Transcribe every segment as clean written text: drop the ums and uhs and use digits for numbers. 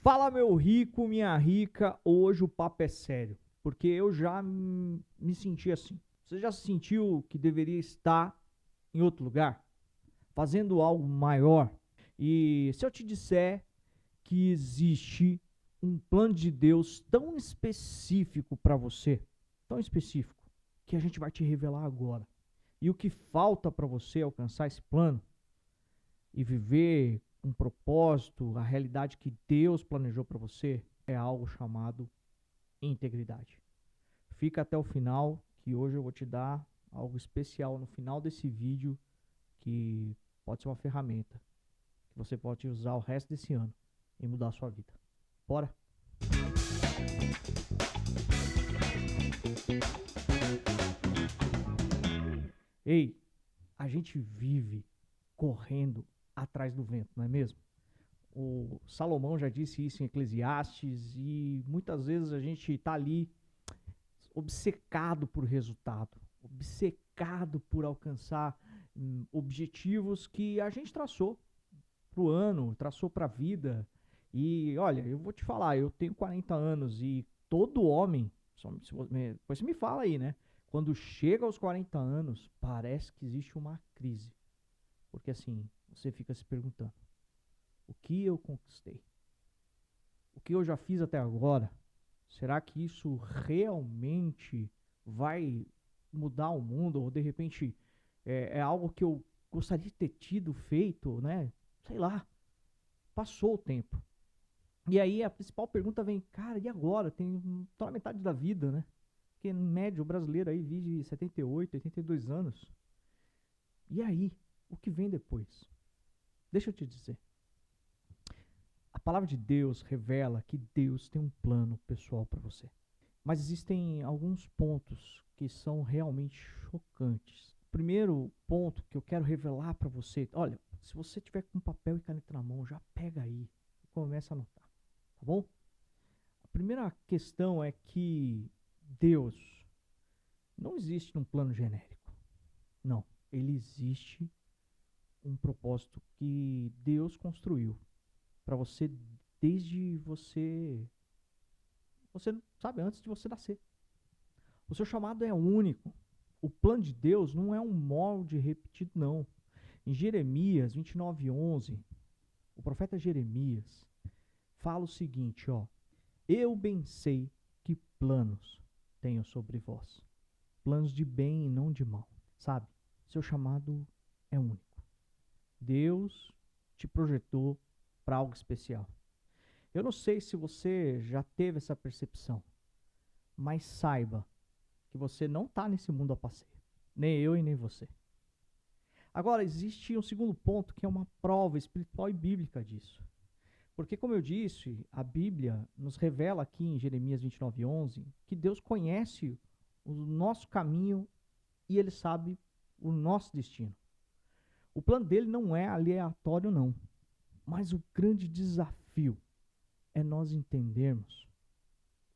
Fala, meu rico, minha rica, hoje o papo é sério, porque eu já me senti assim. Você já se sentiu que deveria estar em outro lugar, fazendo algo maior? E se eu te disser que existe um plano de Deus tão específico para você, tão específico, que a gente vai te revelar agora. E o que falta para você alcançar esse plano e viver um propósito, a realidade que Deus planejou para você, é algo chamado integridade. Fica até o final, que hoje eu vou te dar algo especial no final desse vídeo, que pode ser uma ferramenta que você pode usar o resto desse ano e mudar a sua vida. Bora? Ei, a gente vive correndo atrás do vento, não é mesmo? O Salomão já disse isso em Eclesiastes e muitas vezes a gente está ali obcecado por resultado, obcecado por alcançar objetivos que a gente traçou para o ano, traçou para a vida. E olha, eu vou te falar, eu tenho 40 anos e todo homem, depois você me fala aí, né? Quando chega aos 40 anos, parece que existe uma crise. Porque assim, você fica se perguntando: o que eu conquistei? O que eu já fiz até agora? Será que isso realmente vai mudar o mundo? Ou de repente é algo que eu gostaria de ter tido, feito, né? Sei lá, passou o tempo. E aí a principal pergunta vem, cara, e agora? Tem toda a metade da vida, né? Porque em média o brasileiro aí vive 78, 82 anos. E aí, o que vem depois? Deixa eu te dizer. A palavra de Deus revela que Deus tem um plano pessoal para você. Mas existem alguns pontos que são realmente chocantes. O primeiro ponto que eu quero revelar para você, olha, se você tiver com papel e caneta na mão, já pega aí e começa a anotar, tá bom? A primeira questão é que Deus não existe num plano genérico. Não, ele existe um propósito que Deus construiu para você desde você sabe, antes de você nascer. O seu chamado é único. O plano de Deus não é um molde repetido, não. Em Jeremias 29:11, o profeta Jeremias fala o seguinte, ó: eu bem sei que planos tenho sobre vós, planos de bem e não de mal. Sabe? Seu chamado é único. Deus te projetou para algo especial. Eu não sei se você já teve essa percepção, mas saiba que você não está nesse mundo a passeio. Nem eu e nem você. Agora, existe um segundo ponto que é uma prova espiritual e bíblica disso. Porque, como eu disse, a Bíblia nos revela aqui em Jeremias 29:11 que Deus conhece o nosso caminho e Ele sabe o nosso destino. O plano dele não é aleatório, não. Mas o grande desafio é nós entendermos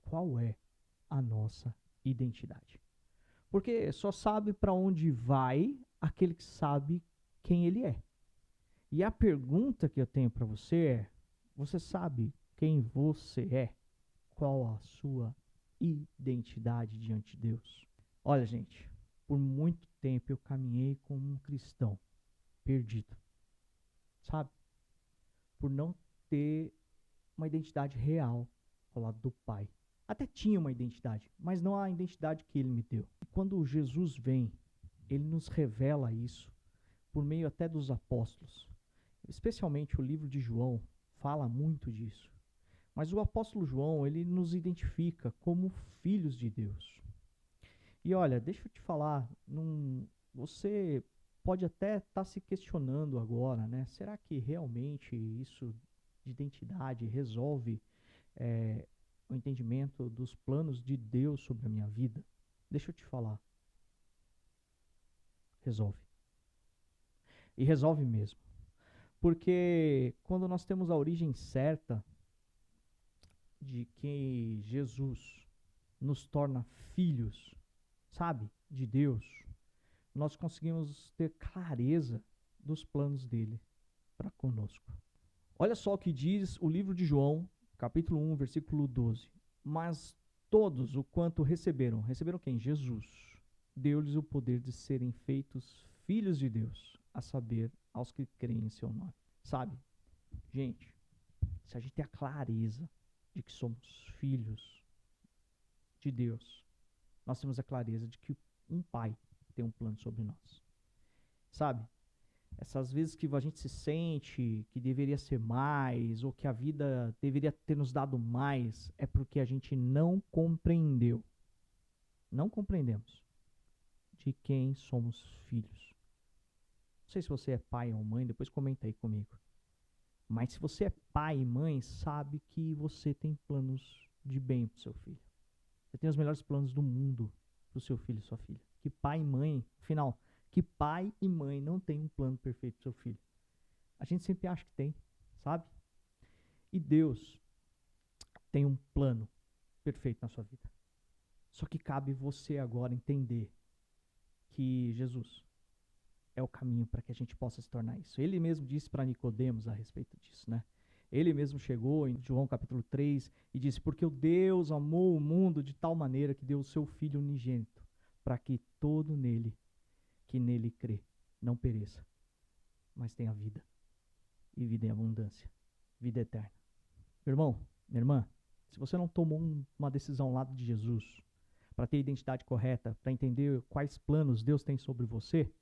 qual é a nossa identidade. Porque só sabe para onde vai aquele que sabe quem ele é. E a pergunta que eu tenho para você é: você sabe quem você é? Qual a sua identidade diante de Deus? Olha, gente, por muito tempo eu caminhei como um cristão perdido, sabe? Por não ter uma identidade real ao lado do Pai. Até tinha uma identidade, mas não a identidade que ele me deu. E quando Jesus vem, ele nos revela isso por meio até dos apóstolos. Especialmente o livro de João fala muito disso. Mas o apóstolo João, ele nos identifica como filhos de Deus. E olha, deixa eu te falar, você pode até estar se questionando agora, né? Será que realmente isso de identidade resolve o entendimento dos planos de Deus sobre a minha vida? Deixa eu te falar, resolve. E resolve mesmo. Porque quando nós temos a origem certa de que Jesus nos torna filhos, sabe, de Deus, nós conseguimos ter clareza dos planos dele para conosco. Olha só o que diz o livro de João, capítulo 1, versículo 12. Mas todos o quanto receberam quem? Jesus, deu-lhes o poder de serem feitos filhos de Deus, a saber, aos que creem em seu nome. Sabe, gente, se a gente tem a clareza de que somos filhos de Deus, nós temos a clareza de que um pai tem um plano sobre nós. Sabe, essas vezes que a gente se sente que deveria ser mais, ou que a vida deveria ter nos dado mais, é porque a gente não compreendeu. Não compreendemos de quem somos filhos. Não sei se você é pai ou mãe, depois comenta aí comigo. Mas se você é pai e mãe, sabe que você tem planos de bem para o seu filho. Você tem os melhores planos do mundo para o seu filho e sua filha. Que pai e mãe, afinal, que pai e mãe não tem um plano perfeito para o seu filho? A gente sempre acha que tem, sabe? E Deus tem um plano perfeito na sua vida. Só que cabe você agora entender que Jesus é o caminho para que a gente possa se tornar isso. Ele mesmo disse para Nicodemos a respeito disso, né? Ele mesmo chegou em João capítulo 3 e disse: porque o Deus amou o mundo de tal maneira que deu o seu Filho unigênito, para que todo que nele crê não pereça, mas tenha vida, e vida em abundância, vida eterna. Meu irmão, minha irmã, se você não tomou uma decisão ao lado de Jesus, para ter a identidade correta, para entender quais planos Deus tem sobre você,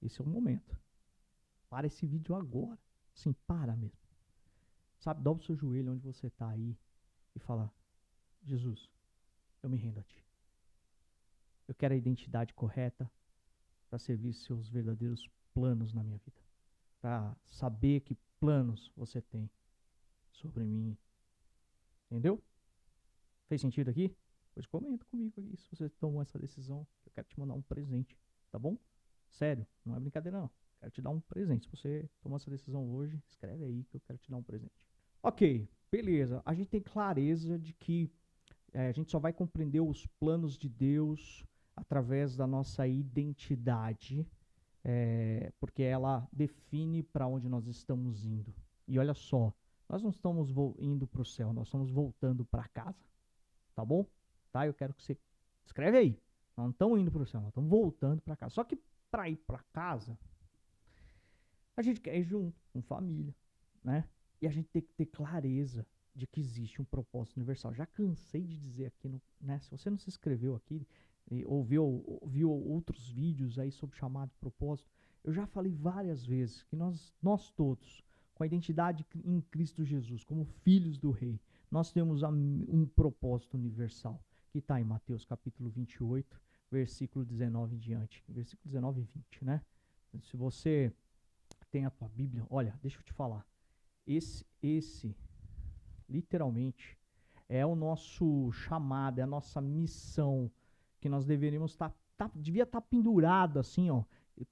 esse é o momento. Para esse vídeo agora. Sim, para mesmo. Sabe, dobra o seu joelho onde você está aí e fala: Jesus, eu me rendo a ti. Eu quero a identidade correta para servir seus verdadeiros planos na minha vida. Para saber que planos você tem sobre mim. Entendeu? Fez sentido aqui? Pois comenta comigo aqui se você tomou essa decisão. Eu quero te mandar um presente, tá bom? Sério, não é brincadeira não. Quero te dar um presente. Se você tomou essa decisão hoje, escreve aí que eu quero te dar um presente. Ok, beleza. A gente tem clareza de que a gente só vai compreender os planos de Deus através da nossa identidade, porque ela define para onde nós estamos indo. E olha só, nós não estamos indo para o céu, nós estamos voltando para casa. Tá bom? Tá? Eu quero que você escreve aí. Nós não estamos indo para o céu, nós estamos voltando para casa. Só que para ir para casa, a gente quer ir junto, com família, né? E a gente tem que ter clareza de que existe um propósito universal. Já cansei de dizer aqui, né? Se você não se inscreveu aqui, ou viu outros vídeos aí sobre chamado propósito, eu já falei várias vezes que nós todos, com a identidade em Cristo Jesus, como filhos do Rei, nós temos um propósito universal, que está em Mateus capítulo 28, versículo 19 em diante. Versículo 19 e 20, né? Se você tem a tua Bíblia, olha, deixa eu te falar. Esse literalmente, é o nosso chamado, é a nossa missão, que nós deveríamos devia estar pendurado assim, ó,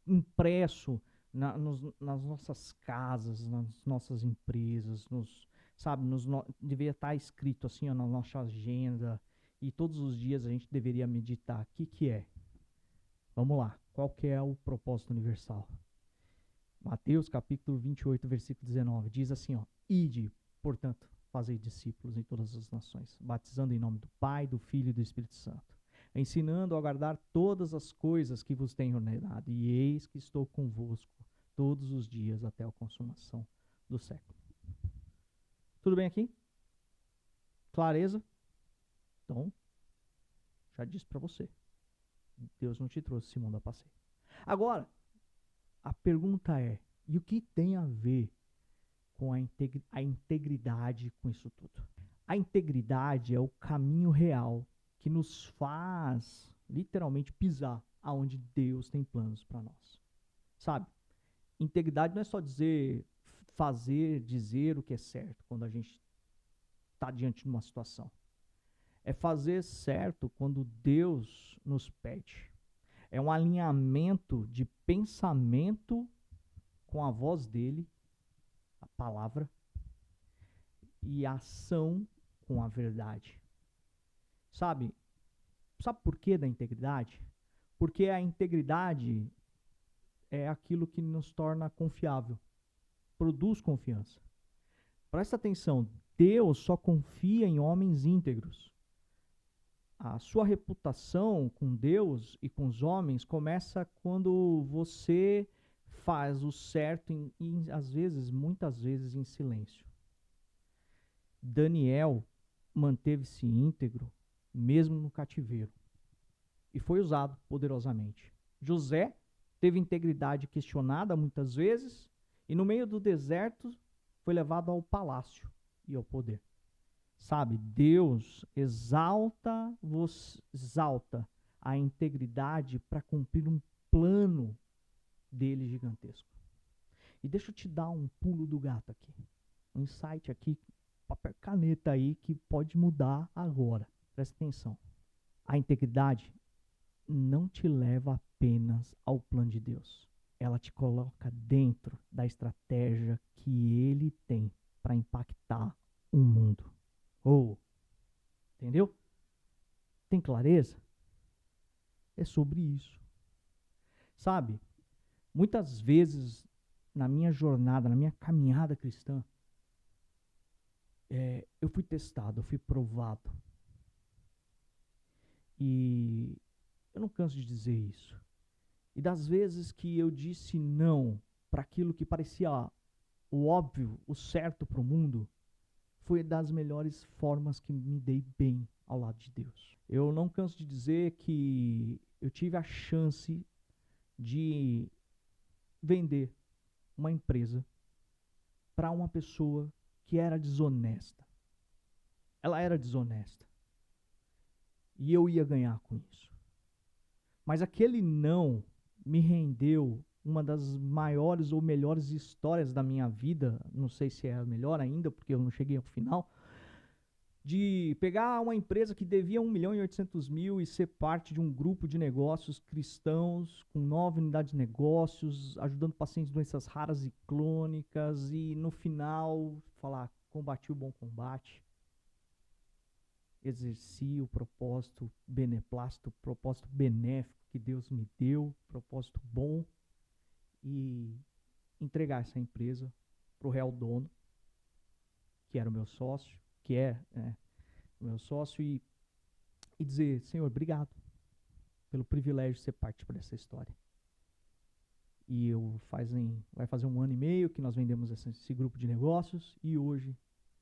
impresso nas nossas casas, nas nossas empresas, deveria estar escrito assim, ó, na nossa agenda, e todos os dias a gente deveria meditar. O que é? Vamos lá, qual que é o propósito universal? Mateus capítulo 28, versículo 19, diz assim, ó: ide, portanto, fazei discípulos em todas as nações, batizando em nome do Pai, do Filho e do Espírito Santo, ensinando a guardar todas as coisas que vos tenho ordenado, e eis que estou convosco todos os dias até a consumação do século. Tudo bem aqui? Clareza? Então, já disse para você, Deus não te trouxe esse mundo a passeio. Agora, a pergunta é, e o que tem a ver com a integridade com isso tudo? A integridade é o caminho real que nos faz literalmente pisar aonde Deus tem planos para nós. Sabe? Integridade não é só dizer o que é certo quando a gente está diante de uma situação. É fazer certo quando Deus nos pede. É um alinhamento de pensamento com a voz dele, a palavra, e a ação com a verdade. Sabe por que da integridade? Porque a integridade é aquilo que nos torna confiável, produz confiança. Presta atenção, Deus só confia em homens íntegros. A sua reputação com Deus e com os homens começa quando você faz o certo às vezes, muitas vezes, em silêncio. Daniel manteve-se íntegro mesmo no cativeiro e foi usado poderosamente. José teve integridade questionada muitas vezes e no meio do deserto foi levado ao palácio e ao poder. Sabe, Deus exalta a integridade para cumprir um plano dele gigantesco. E deixa eu te dar um pulo do gato aqui. Um insight aqui, papel caneta aí, que pode mudar agora. Presta atenção. A integridade não te leva apenas ao plano de Deus. Ela te coloca dentro da estratégia que ele tem para impactar o mundo. Entendeu? Tem clareza? É sobre isso. Sabe, muitas vezes na minha jornada, na minha caminhada cristã, eu fui testado, eu fui provado. E eu não canso de dizer isso. E das vezes que eu disse não para aquilo que parecia o óbvio, o certo para o mundo, foi das melhores formas que me dei bem ao lado de Deus. Eu não canso de dizer que eu tive a chance de vender uma empresa para uma pessoa que era desonesta. Ela era desonesta. E eu ia ganhar com isso. Mas aquele não me rendeu uma das maiores ou melhores histórias da minha vida, não sei se é a melhor ainda, porque eu não cheguei ao final, de pegar uma empresa que devia 1.800.000 e ser parte de um grupo de negócios cristãos com 9 unidades de negócios, ajudando pacientes de doenças raras e crônicas, e no final falar, combati o bom combate, exerci o propósito beneplácito, o propósito benéfico que Deus me deu, propósito bom, e entregar essa empresa para o real dono, que era o meu sócio, que é o meu sócio, e dizer, Senhor, obrigado pelo privilégio de ser parte dessa história. E vai fazer 1 ano e meio que nós vendemos esse grupo de negócios, e hoje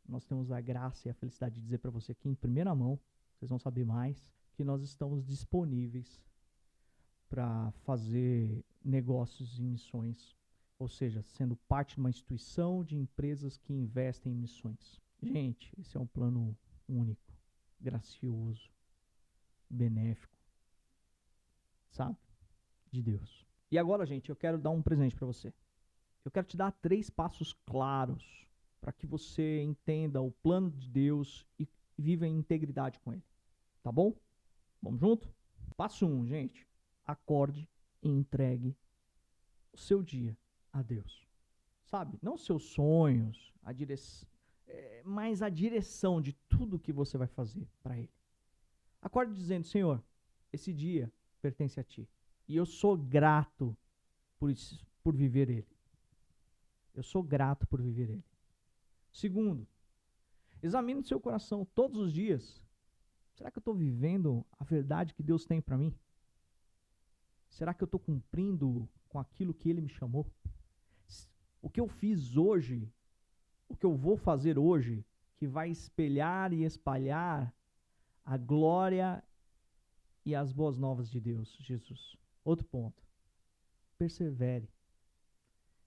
nós temos a graça e a felicidade de dizer para você aqui em primeira mão, vocês vão saber mais, que nós estamos disponíveis para fazer negócios em missões, ou seja, sendo parte de uma instituição de empresas que investem em missões. Gente, esse é um plano único, gracioso, benéfico, sabe? De Deus. E agora, gente, eu quero dar um presente para você. Eu quero te dar 3 passos claros para que você entenda o plano de Deus e viva em integridade com ele. Tá bom? Vamos junto? Passo 1, gente. Acorde e entregue o seu dia a Deus. Sabe? Não os seus sonhos, mas a direção de tudo que você vai fazer para ele. Acorde dizendo, Senhor, esse dia pertence a ti. E eu sou grato por viver ele. Eu sou grato por viver ele. Segundo, examine o seu coração todos os dias. Será que eu estou vivendo a verdade que Deus tem para mim? Será que eu estou cumprindo com aquilo que ele me chamou? O que eu fiz hoje, o que eu vou fazer hoje, que vai espelhar e espalhar a glória e as boas novas de Deus, Jesus. Outro ponto. Persevere.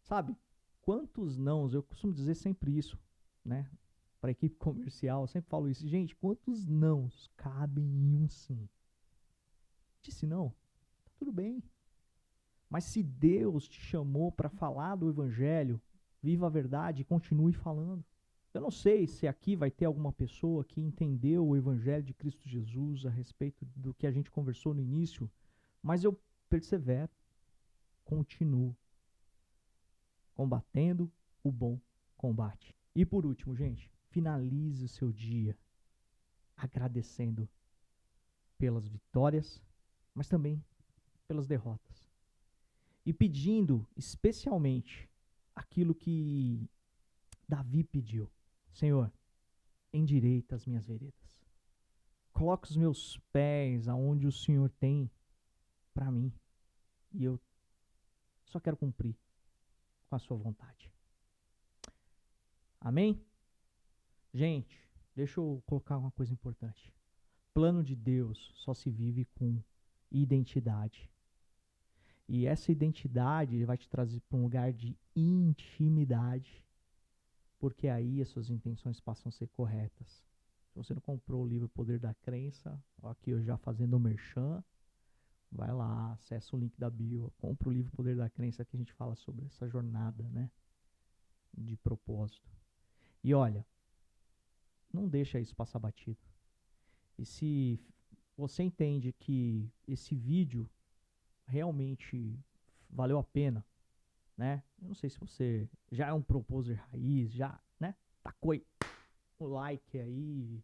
Sabe, quantos nãos, eu costumo dizer sempre isso, né? Para a equipe comercial, eu sempre falo isso. Gente, quantos nãos cabem em um sim? Disse não, tá tudo bem. Mas se Deus te chamou para falar do evangelho, viva a verdade e continue falando. Eu não sei se aqui vai ter alguma pessoa que entendeu o evangelho de Cristo Jesus a respeito do que a gente conversou no início, mas eu persevero, continuo combatendo o bom combate. E por último, gente, finalize o seu dia agradecendo pelas vitórias, mas também pelas derrotas. E pedindo especialmente aquilo que Davi pediu. Senhor, endireita as minhas veredas. Coloca os meus pés aonde o Senhor tem para mim. E eu só quero cumprir com a sua vontade. Amém? Gente, deixa eu colocar uma coisa importante. Plano de Deus só se vive com identidade. E essa identidade vai te trazer para um lugar de intimidade, porque aí as suas intenções passam a ser corretas. Se você não comprou o livro Poder da Crença, aqui eu já fazendo o merchan, vai lá, acessa o link da bio, compra o livro Poder da Crença, que a gente fala sobre essa jornada, né, de propósito. E olha, não deixa isso passar batido. E se você entende que esse vídeo realmente valeu a pena, né? Eu não sei se você já é um proposer raiz, já, né? Tacou aí o like aí,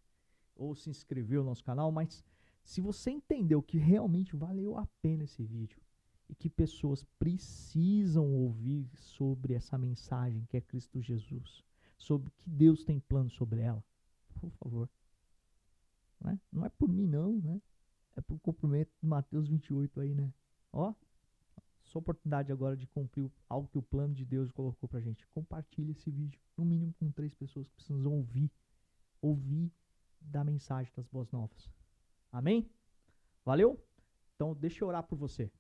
ou se inscreveu no nosso canal, mas se você entendeu que realmente valeu a pena esse vídeo e que pessoas precisam ouvir sobre essa mensagem que é Cristo Jesus, sobre que Deus tem plano sobre ela, por favor, né? Não é por mim não, né? É por cumprimento de Mateus 28 aí, né? Ó, sua oportunidade agora de cumprir algo que o plano de Deus colocou pra gente. Compartilhe esse vídeo, no mínimo com 3 pessoas que precisam ouvir da mensagem das boas novas. Amém? Valeu? Então deixa eu orar por você.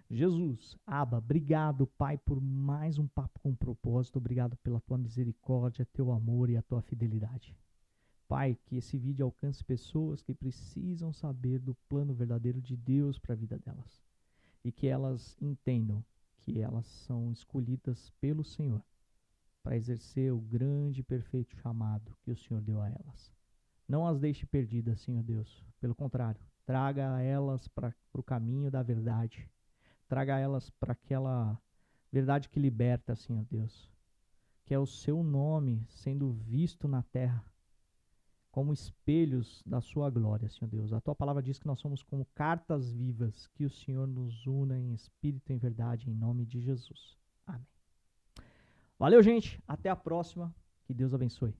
Jesus, Abba, obrigado, Pai, por mais um papo com propósito. Obrigado pela tua misericórdia, teu amor e a tua fidelidade. Pai, que esse vídeo alcance pessoas que precisam saber do plano verdadeiro de Deus para a vida delas. E que elas entendam que elas são escolhidas pelo Senhor para exercer o grande e perfeito chamado que o Senhor deu a elas. Não as deixe perdidas, Senhor Deus. Pelo contrário, traga elas para o caminho da verdade. Traga elas para aquela verdade que liberta, Senhor Deus. Que é o seu nome sendo visto na terra como espelhos da sua glória, Senhor Deus. A tua palavra diz que nós somos como cartas vivas, que o Senhor nos una em espírito e em verdade, em nome de Jesus. Amém. Valeu, gente. Até a próxima. Que Deus abençoe.